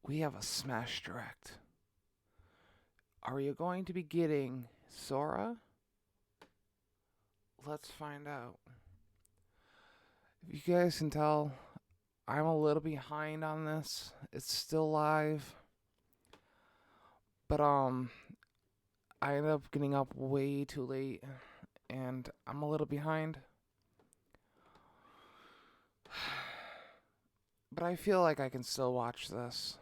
We have a Smash Direct. Are you going to be getting Sora? Let's find out. If you guys can tell, I'm a little behind on this. It's still live. But I ended up getting up way too late and I'm a little behind. But I feel like I can still watch this.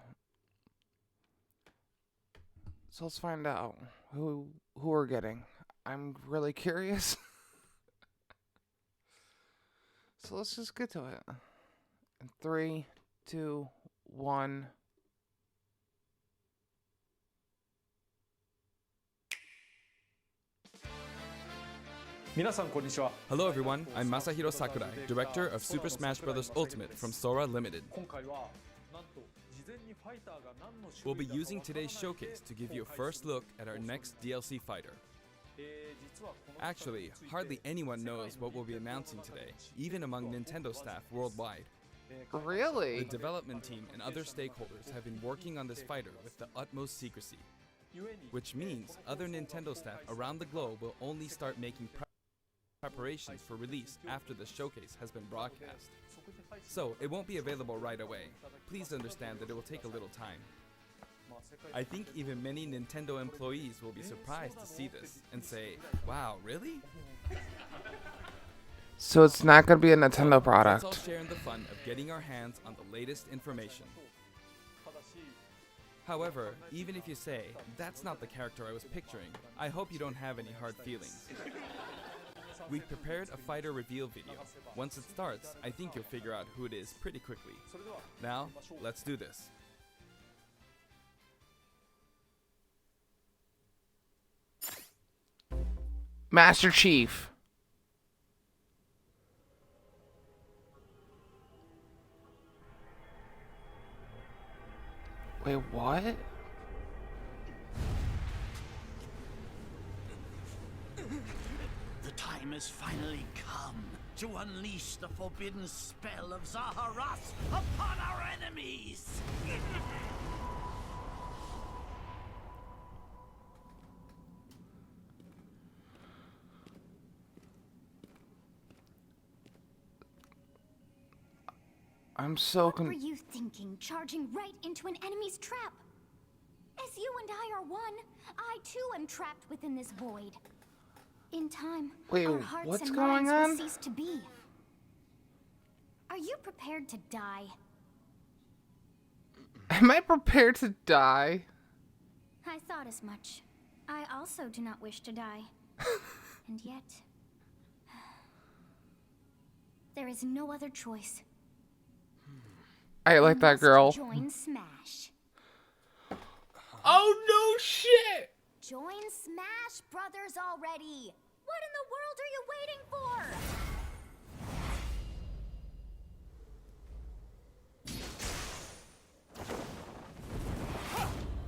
So let's find out who we're getting. I'm really curious. So let's just get to it. In 3, 2, 1. Hello everyone, I'm Masahiro Sakurai, director of Super Smash Bros. Ultimate from Sora Limited. We'll be using today's showcase to give you a first look at our next DLC fighter. Actually, hardly anyone knows what we'll be announcing today, even among Nintendo staff worldwide. Really? The development team and other stakeholders have been working on this fighter with the utmost secrecy, which means other Nintendo staff around the globe will only start making preparations for release after the showcase has been broadcast. So, it won't be available right away. Please understand that it will take a little time. I think even many Nintendo employees will be surprised to see this and say, wow, really? So it's not going to be a Nintendo Let's all product. share in the fun of getting our hands on the latest information. However, even if you say, that's not the character I was picturing, I hope you don't have any hard feelings. We've prepared a fighter reveal video. Once it starts, I think you'll figure out who it is pretty quickly. Now, let's do this. Master Chief. Wait, what? The time has finally come to unleash the forbidden spell of Zaharas upon our enemies! I'm so What were you thinking, charging right into an enemy's trap? As you and I are one, I too am trapped within this void. In time, Wait, our hearts what's and going minds on? will cease to be. Are you prepared to die? Am I prepared to die? I thought as much. I also do not wish to die. And yet, there is no other choice. I like that girl. Join Smash. Oh no shit! Join Smash Brothers already! What in the world are you waiting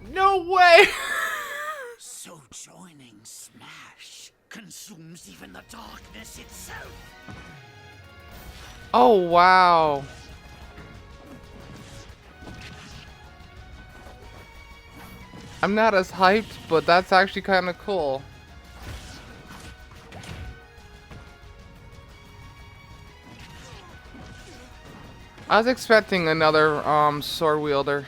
for? No way! So joining Smash consumes even the darkness itself! Oh wow. I'm not as hyped, but that's actually kind of cool. I was expecting another sword wielder.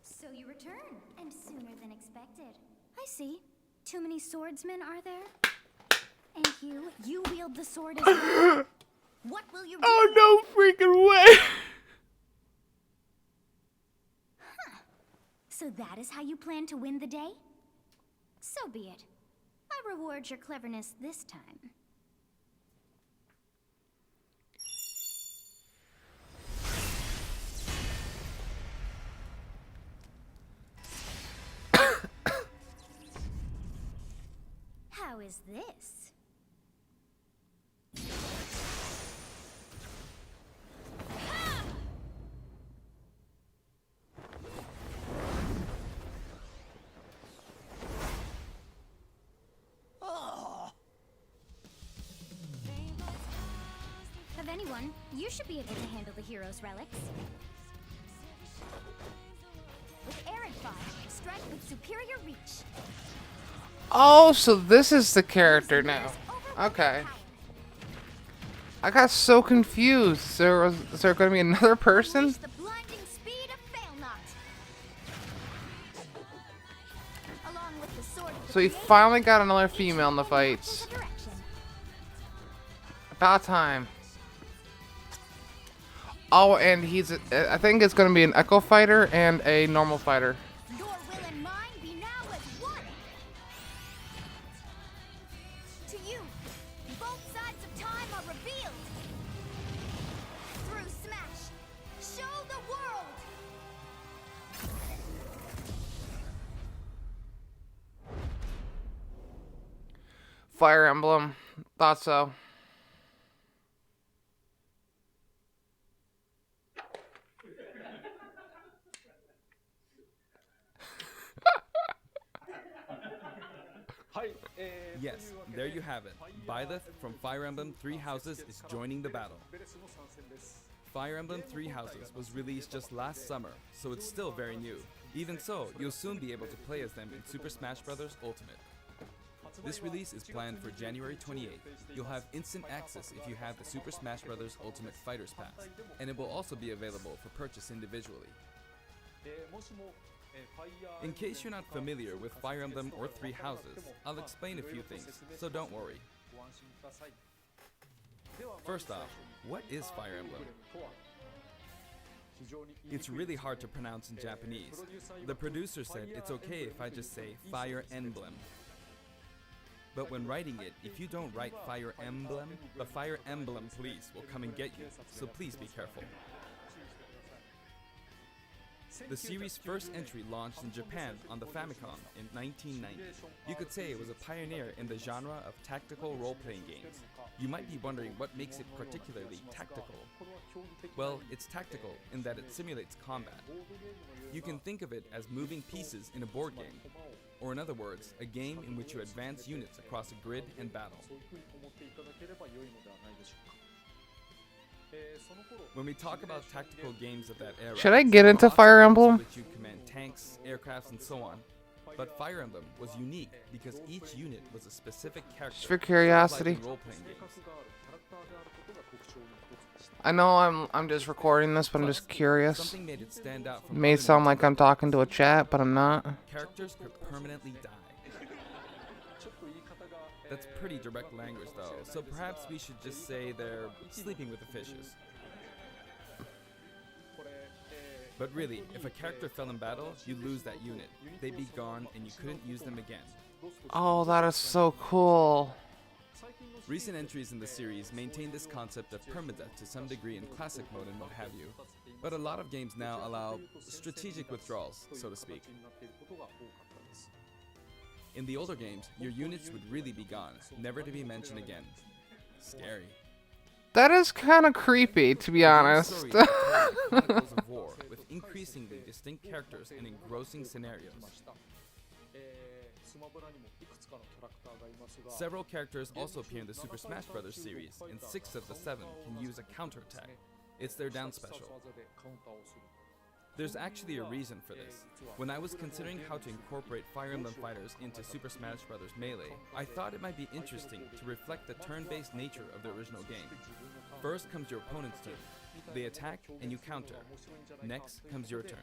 So you return, and sooner than expected. I see. Too many swordsmen, are there? And you wield the sword as well. What will you do? Oh no freaking way! So that is how you plan to win the day? So be it. I reward your cleverness this time. How is this? Of anyone, You should be able to handle the hero's relics. With Arid Fire, strike with superior reach. Oh, so this is the character now. Okay. I got so confused. Is there going to be another person? Unleash the blinding speed of Failnaught. Along with the sword of the So he Creator, finally got another female in the fights. into direction. About time. Oh, and I think it's going to be an Echo Fighter and a normal fighter. Your will and mine be now as one. To you, both sides of time are revealed. Through Smash, show the world. Fire Emblem. Thought so. Yes, there you have it. Byleth from Fire Emblem Three Houses is joining the battle. Fire Emblem Three Houses was released just last summer, so it's still very new. Even so, you'll soon be able to play as them in Super Smash Bros. Ultimate. This release is planned for January 28th. You'll have instant access if you have the Super Smash Bros. Ultimate Fighters Pass, and it will also be available for purchase individually. In case you're not familiar with Fire Emblem or Three Houses, I'll explain a few things, so don't worry. First off, what is Fire Emblem? It's really hard to pronounce in Japanese. The producer said it's okay if I just say Fire Emblem. But when writing it, if you don't write Fire Emblem, the Fire Emblem police will come and get you, so please be careful. The series' first entry launched in Japan on the Famicom in 1990. You could say it was a pioneer in the genre of tactical role-playing games. You might be wondering what makes it particularly tactical. Well, it's tactical in that it simulates combat. You can think of it as moving pieces in a board game, or in other words, a game in which you advance units across a grid and battle. When we talk about tactical games of that era, Should I get into lots of Fire games in Emblem? which you command tanks, aircrafts, and so on. But Fire Emblem was unique because each unit was a specific character. Just for curiosity. Like in role-playing games. I know I'm just recording this, but I'm just curious. Something made it stand out It from may other sound like Nintendo I'm talking to a games. chat, but I'm not. Characters could permanently die. That's pretty direct language though, so perhaps we should just say they're sleeping with the fishes. But really, if a character fell in battle, you'd lose that unit. They'd be gone and you couldn't use them again. Oh, that is so cool. Recent entries in the series maintain this concept of permadeath to some degree in classic mode and what have you, but a lot of games now allow strategic withdrawals, so to speak. In the older games, your units would really be gone, never to be mentioned again. Scary. That is kind of creepy, to be The game's honest. story is told like Chronicles of War, with increasingly distinct characters and engrossing scenarios. Several characters also appear in the Super Smash Bros. Series, and 6 of the 7 can use a counterattack. It's their down special. There's actually a reason for this. When I was considering how to incorporate Fire Emblem fighters into Super Smash Bros. Melee, I thought it might be interesting to reflect the turn-based nature of the original game. First comes your opponent's turn. They attack and you counter. Next comes your turn.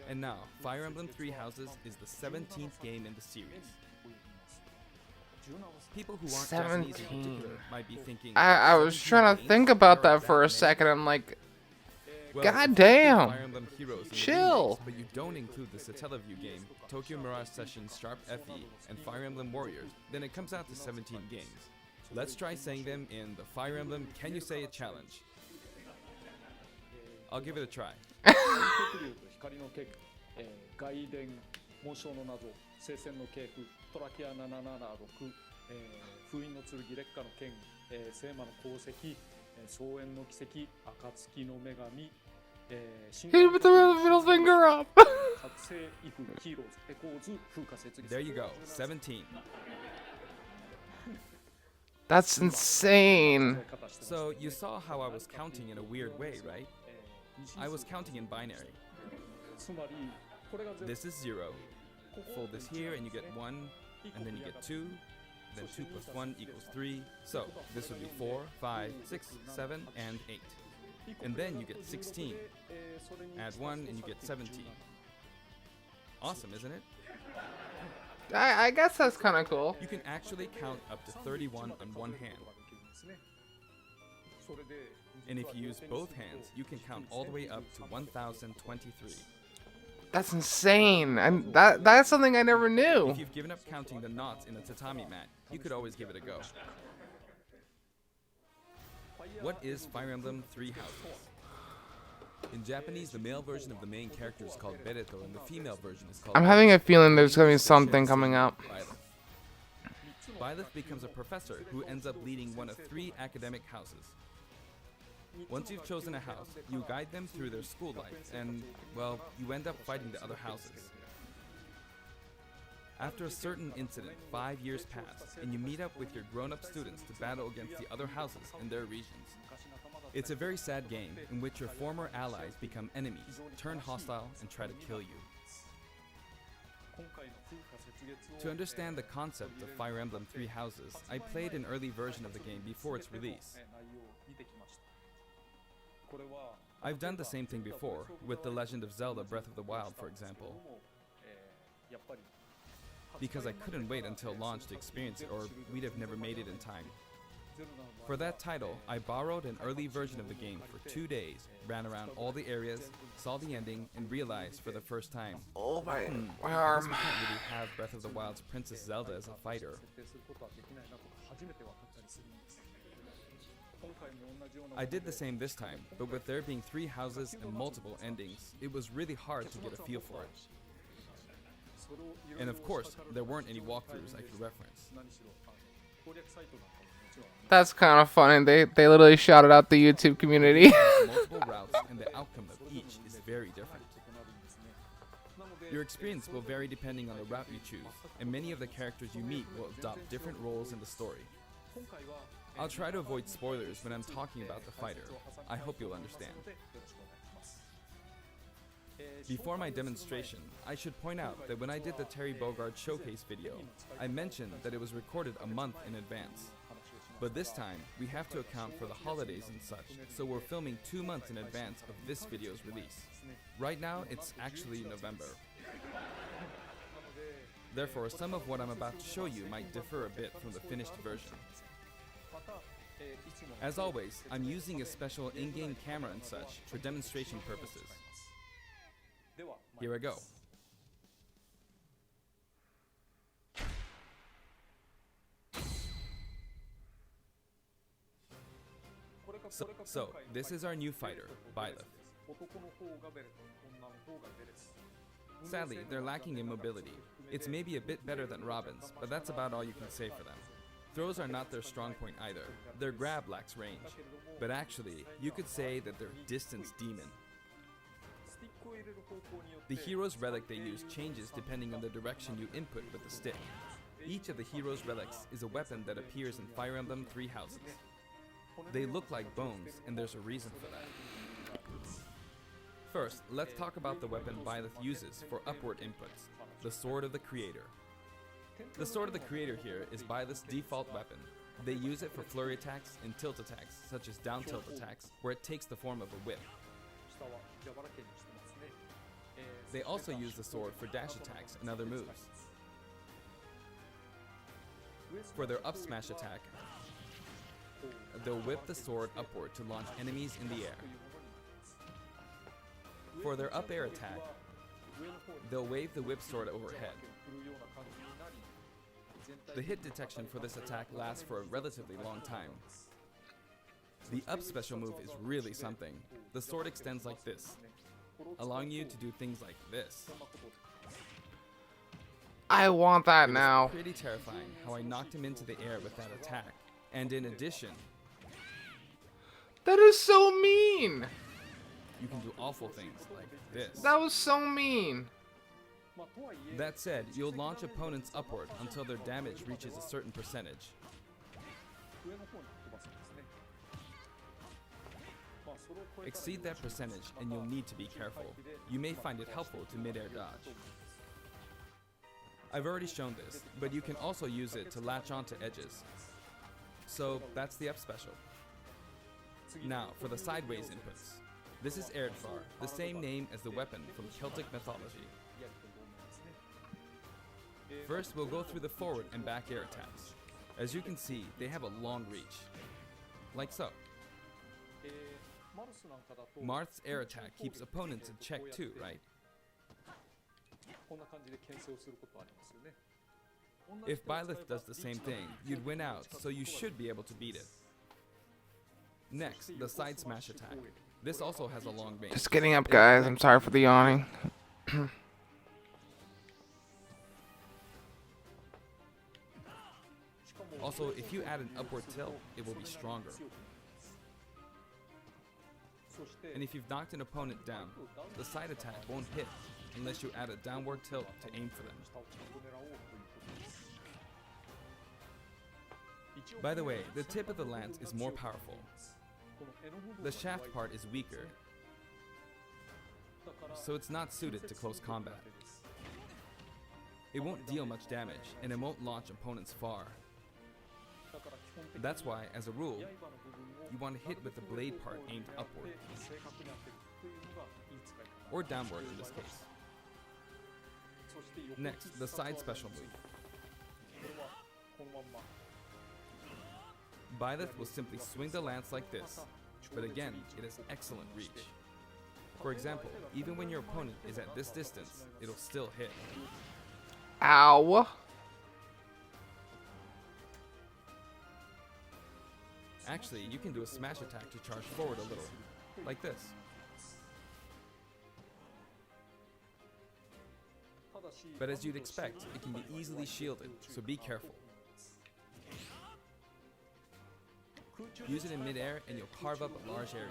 And now, Fire Emblem Three Houses is the 17th game in the series. People who aren't Japanese in 17. particular might be thinking, I was 17 trying to games? think about There are that for a many? second. I'm like, Well, God if you damn. include Fire Emblem Heroes in the Chill. remakes, but you don't include the Satellaview game, Tokyo Mirage Session Sharp FE, and Fire Emblem Warriors, then it comes out to 17 games. Let's try saying them in the Fire Emblem Can You Say It challenge. I'll give it a try. 光の剣、外伝、紋章の謎、聖戦の系譜、トラキア776、封印の剣、烈火の剣、聖魔の功績、荘園の奇跡、暁の女神、神 he put the middle finger up. 覚醒イフヒーローズエコーズ風化雪 There you go, 17. That's insane. So you saw how I was counting in a weird way, right? I was counting in binary. This is 0. Fold this here and you get 1, and then you get 2, then 2 plus 1 equals 3. So this would be 4, 5, 6, 7, and 8. And then you get 16. Add 1 and you get 17. Awesome, isn't it? I guess that's kind of cool. You can actually count up to 31 on one hand. And if you use both hands, you can count all the way up to 1023. That's insane. And that's something I never knew. If you've given up counting the knots in a tatami mat, you could always give it a go. What is Fire Emblem Three Houses? In Japanese, the male version of the main character is called Bereto, and the female version is called... I'm having a feeling there's going to be something coming up. Byleth becomes a professor who ends up leading one of 3 academic houses. Once you've chosen a house, you guide them through their school life, and, well, you end up fighting the other houses. After a certain incident, 5 years pass, and you meet up with your grown-up students to battle against the other houses in their regions. It's a very sad game in which your former allies become enemies, turn hostile, and try to kill you. To understand the concept of Fire Emblem Three Houses, I played an early version of the game before its release. I've done the same thing before, with The Legend of Zelda Breath of the Wild, for example. Because I couldn't wait until launch to experience it, or we'd have never made it in time. For that title, I borrowed an early version of the game for 2 days, ran around all the areas, saw the ending, and realized for the first time, Oh my I guess arm. we can't really have Breath of the Wild's Princess Zelda as a fighter. I did the same this time, but with there being 3 houses and multiple endings, it was really hard to get a feel for it. And of course, there weren't any walkthroughs I could reference. That's kind of funny. They literally shouted out the YouTube community. Multiple routes, and the outcome of each is very different. Your experience will vary depending on the route you choose, and many of the characters you meet will adopt different roles in the story. I'll try to avoid spoilers when I'm talking about the fighter. I hope you'll understand. Before my demonstration, I should point out that when I did the Terry Bogard showcase video, I mentioned that it was recorded a month in advance. But this time, we have to account for the holidays and such, so we're filming 2 months in advance of this video's release. Right now, it's actually November. Therefore, some of what I'm about to show you might differ a bit from the finished version. As always, I'm using a special in-game camera and such for demonstration purposes. Here I go. So, this is our new fighter, Byleth. Sadly, they're lacking in mobility. It's maybe a bit better than Robin's, but that's about all you can say for them. Throws are not their strong point either. Their grab lacks range. But actually, you could say that they're distance demon. The hero's relic they use changes depending on the direction you input with the stick. Each of the hero's relics is a weapon that appears in Fire Emblem Three Houses. They look like bones, and there's a reason for that. First, let's talk about the weapon Byleth uses for upward inputs, the Sword of the Creator. The Sword of the Creator here is Byleth's default weapon. They use it for flurry attacks and tilt attacks, such as down tilt attacks, where it takes the form of a whip. They also use the sword for dash attacks and other moves. For their up smash attack, they'll whip the sword upward to launch enemies in the air. For their up air attack, they'll wave the whip sword overhead. The hit detection for this attack lasts for a relatively long time. The up special move is really something. The sword extends like this, allowing you to do things like this. I want that It was now. pretty terrifying how I knocked him into the air with that attack. And in addition, That is so mean. you can do awful things like this. That was so mean. That said, you'll launch opponents upward until their damage reaches a certain percentage. 上の方に飛ばすんですね。まあそれを超えたら Exceed that percentage and you'll need to be careful. You may find it helpful to mid-air dodge. I've already shown this, but you can also use it to latch onto edges. So that's the up special. Now for the sideways inputs. This is Erdfar, the same name as the weapon from Celtic mythology. First, we'll go through the forward and back air attacks. As you can see, they have a long reach. Like so. Marth's air attack keeps opponents in check too, right? こんな感じで牽制をすることありますよね。 If Byleth does the same thing, you'd win out, so you should be able to beat it. Next, the side smash attack. This also has a long range. Just getting up, guys. I'm sorry for the yawning. Also, if you add an upward tilt, it will be stronger. And if you've knocked an opponent down, the side attack won't hit unless you add a downward tilt to aim for them. By the way, the tip of the lance is more powerful. The shaft part is weaker, so it's not suited to close combat. It won't deal much damage, and it won't launch opponents far. That's why, as a rule, you want to hit with the blade part aimed upward, or downward in this case. Next, the side special move. Byleth will simply swing the lance like this, but again, it has excellent reach. For example, even when your opponent is at this distance, it'll still hit. Ow. Actually, you can do a smash attack to charge forward a little, like this. But as you'd expect, it can be easily shielded, so be careful. Use it in midair and you'll carve up a large area.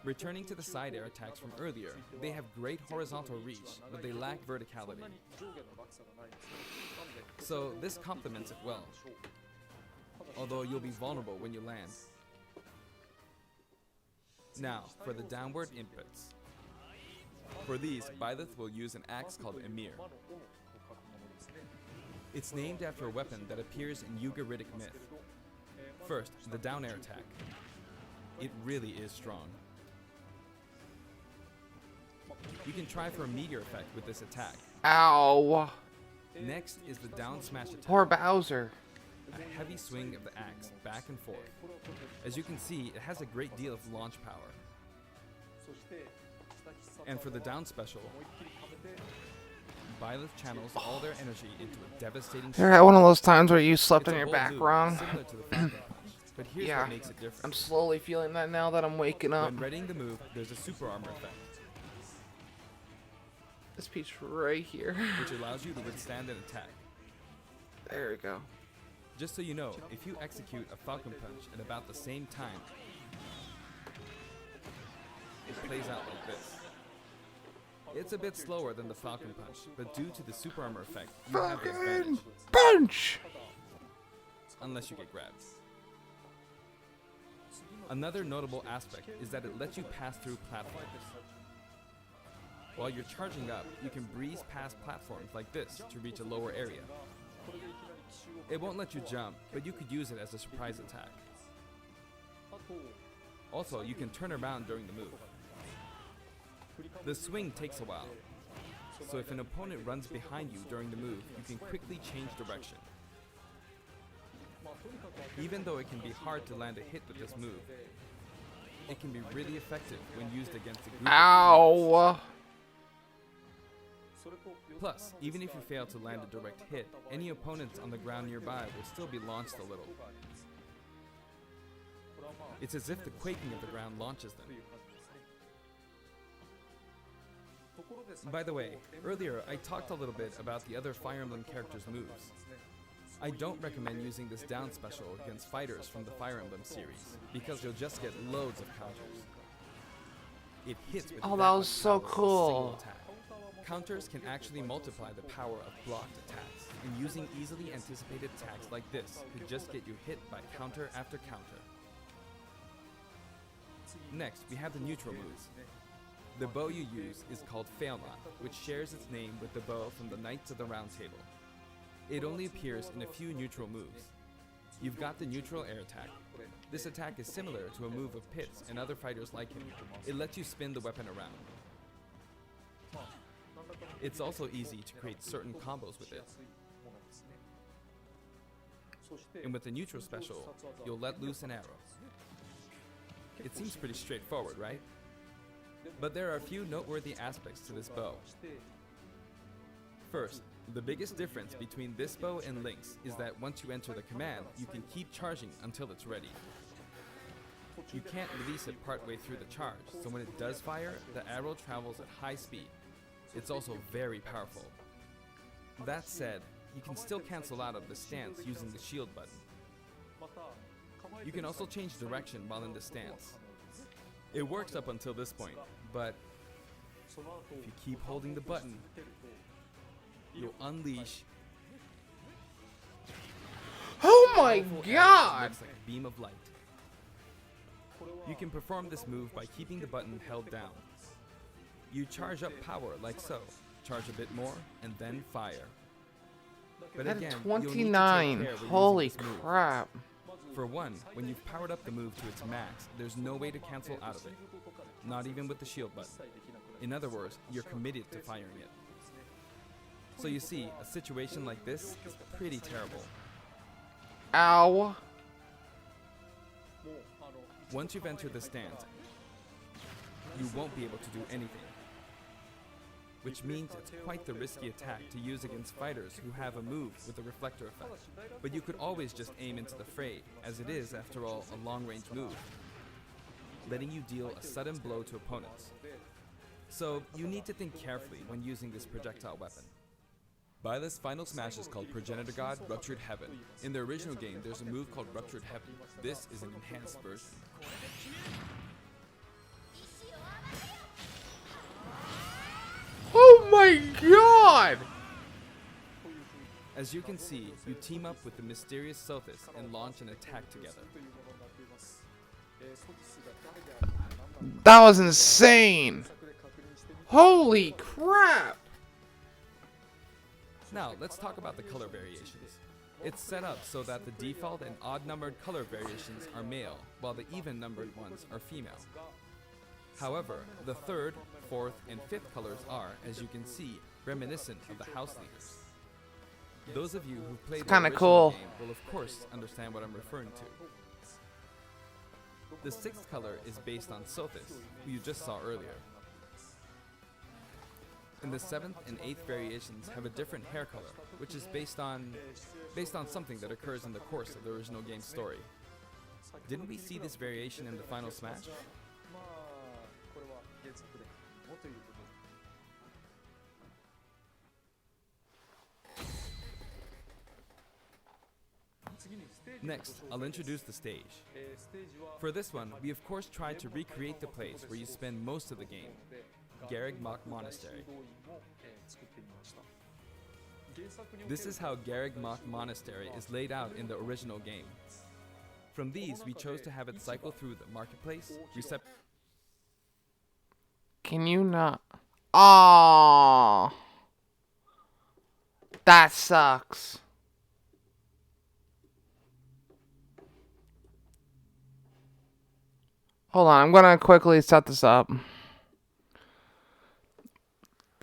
Returning to the side air attacks from earlier, they have great horizontal reach, but they lack verticality. So this complements it well, although you'll be vulnerable when you land. Now, for the downward inputs. For these, Byleth will use an axe called Emir. It's named after a weapon that appears in Ugaritic myth. First, the down air attack. It really is strong. You can try for a meteor effect with this attack. Ow. Next is the down smash attack. Poor Bowser. A heavy swing of the axe back and forth. As you can see, it has a great deal of launch power. And for the down special, Byleth channels all their energy into a devastating You're at one of those times where you slept It's on a your whole back loop, wrong. similar to the Falcon Punch. But here's Yeah. what makes it different. I'm slowly feeling that now that I'm waking up. When readying the move, there's a super armor effect, This piece right here. which allows you to withstand an attack. There we go. Just so you know, if you execute a Falcon Punch at about the same time, it plays out like this. It's a bit slower than the Falcon Punch, but due to the super armor effect, you have the advantage, Punch! unless you get grabbed. Another notable aspect is that it lets you pass through platforms. While you're charging up, you can breeze past platforms like this to reach a lower area. It won't let you jump, but you could use it as a surprise attack. Also, you can turn around during the move. The swing takes a while, so if an opponent runs behind you during the move, you can quickly change direction. Even though it can be hard to land a hit with this move, it can be really effective when used against a group of opponents. Ow! Plus, even if you fail to land a direct hit, any opponents on the ground nearby will still be launched a little. It's as if the quaking of the ground launches them. By the way, earlier I talked a little bit about the other Fire Emblem characters' moves. I don't recommend using this down special against fighters from the Fire Emblem series, because you'll just get loads of counters. It hits with Oh, that that much was so power with a cool. single attack. Counters can actually multiply the power of blocked attacks. and using easily anticipated attacks like this could just get you hit by counter after counter. Next, we have the neutral moves. The bow you use is called Failnaught, which shares its name with the bow from the Knights of the Round Table. It only appears in a few neutral moves. You've got the neutral air attack. This attack is similar to a move of Pitts and other fighters like him. It lets you spin the weapon around. It's also easy to create certain combos with it. And with the neutral special, you'll let loose an arrow. It seems pretty straightforward, right? But there are a few noteworthy aspects to this bow. First, the biggest difference between this bow and Link's is that once you enter the command, you can keep charging until it's ready. You can't release it partway through the charge, so when it does fire, the arrow travels at high speed. It's also very powerful. That said, you can still cancel out of the stance using the shield button. You can also change direction while in the stance. It works up until this point, but if you keep holding the button, you'll unleash Oh my powerful arrow that god! looks like a beam of light. You can perform this move by keeping the button held down. You charge up power like so, charge a bit more, and then fire. But At again, you'll need to take 29. care when Holy using this move. crap. For one, when you've powered up the move to its max, there's no way to cancel out of it. Not even with the shield button. In other words, you're committed to firing it. So you see, a situation like this is pretty terrible. Ow. Once you've entered the stance, you won't be able to do anything. Which means it's quite the risky attack to use against fighters who have a move with a reflector effect. But you could always just aim into the fray, as it is, after all, a long-range move, letting you deal a sudden blow to opponents. So you need to think carefully when using this projectile weapon. Byleth's final smash is called Progenitor God Ruptured Heaven. In the original game, there's a move called Ruptured Heaven. This is an enhanced version. Oh my god! As you can see, you team up with the mysterious Sothis and launch an attack together. That was insane! Holy crap! Now, let's talk about the color variations. It's set up so that the default and odd-numbered color variations are male, while the even-numbered ones are female. However, the third, fourth, and fifth colors are, as you can see, reminiscent of the house leaders. Those of you who played the kinda original cool. game will of course understand what I'm referring to. The sixth color is based on Sothis, who you just saw earlier. And the seventh and eighth variations have a different hair color, which is based on something that occurs in the course of the original game's story. Didn't we see this variation in the final smash? Next, I'll introduce the stage. For this one, we of course tried to recreate the place where you spend most of the game, Garreg Mach Monastery. This is how Garreg Mach Monastery is laid out in the original game. From these, we chose to have it cycle through the marketplace, Can you not? Aww. That sucks. Hold on, I'm gonna quickly set this up.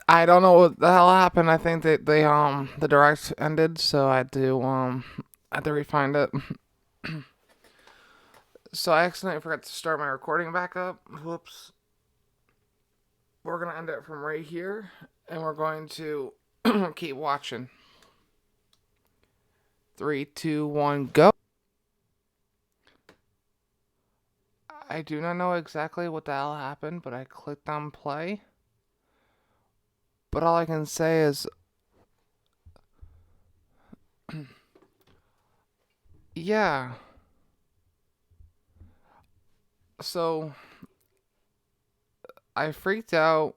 I don't know what the hell happened. I think that the direct ended, so I had to refind it. So I accidentally forgot to start my recording back up. Whoops. We're gonna end it from right here, and we're going to keep watching. 3, 2, 1, go. I do not know exactly what the hell happened, but I clicked on play. But all I can say is, yeah. So, I freaked out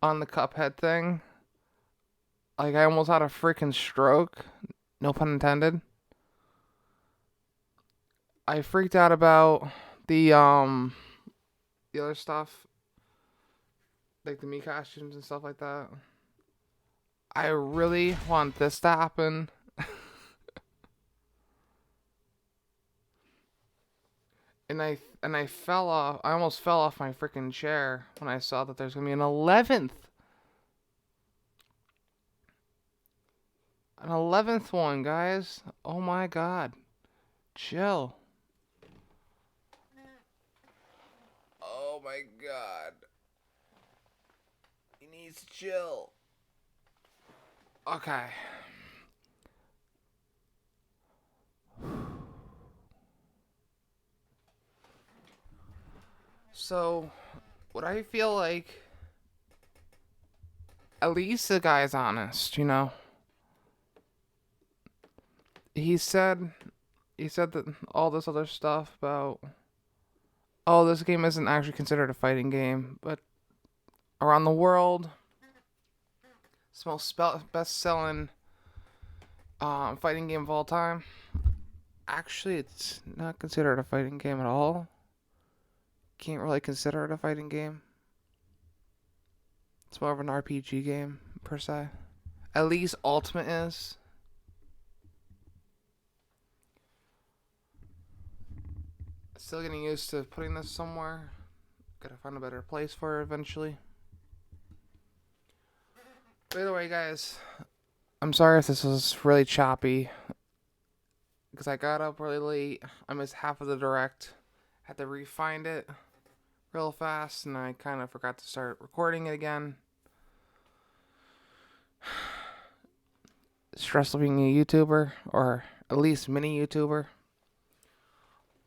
on the Cuphead thing Like, I almost had a freaking stroke. No pun intended. I freaked out about the other stuff. Like the Mii costumes and stuff like that. I really want this to happen. And I fell off. I almost fell off my freaking chair when I saw that there's gonna be an 11th. An 11th one, guys. Oh my god. Chill. Oh my god. He needs to chill. Okay. So, what I feel like, at least the guy's honest, you know? He said that all this other stuff about, oh, this game isn't actually considered a fighting game, but around the world, it's the most best-selling fighting game of all time. Actually, it's not considered a fighting game at all. Can't really consider it a fighting game. It's more of an RPG game, per se. At least Ultimate is. Still getting used to putting this somewhere. Gotta find a better place for it eventually. By the way, guys, I'm sorry if this was really choppy. Because I got up really late. I missed half of the direct. Had to refind it real fast, and I kind of forgot to start recording it again. Stressful being a YouTuber, or at least mini YouTuber.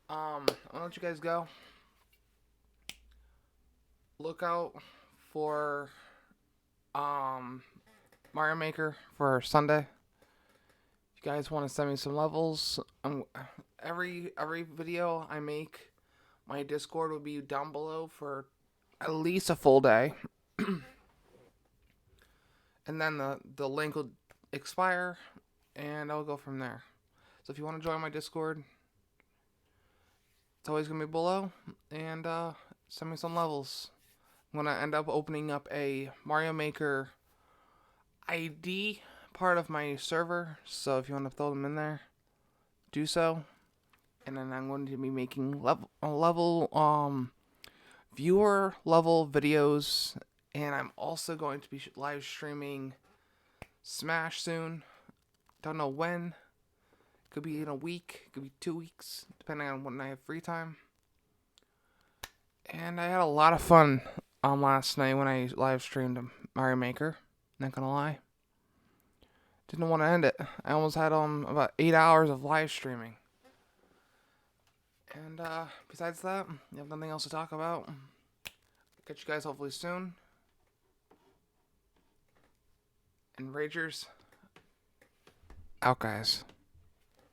I'll let you guys go. Look out for Mario Maker for Sunday. If you guys want to send me some levels, every video I make, my Discord will be down below for at least a full day. And then the link will expire, and I'll go from there. So if you want to join my Discord, it's always going to be below. And send me some levels. I'm going to end up opening up a Mario Maker ID part of my server. So if you want to throw them in there, do so. And then I'm going to be making viewer level videos, and I'm also going to be live streaming Smash soon. Don't know when. Could be in a week, could be 2 weeks, depending on when I have free time. And I had a lot of fun last night when I live streamed Mario Maker. Not gonna lie. Didn't want to end it. I almost had about 8 hours of live streaming. And besides that, you have nothing else to talk about. Catch you guys hopefully soon. And Ragers, out guys.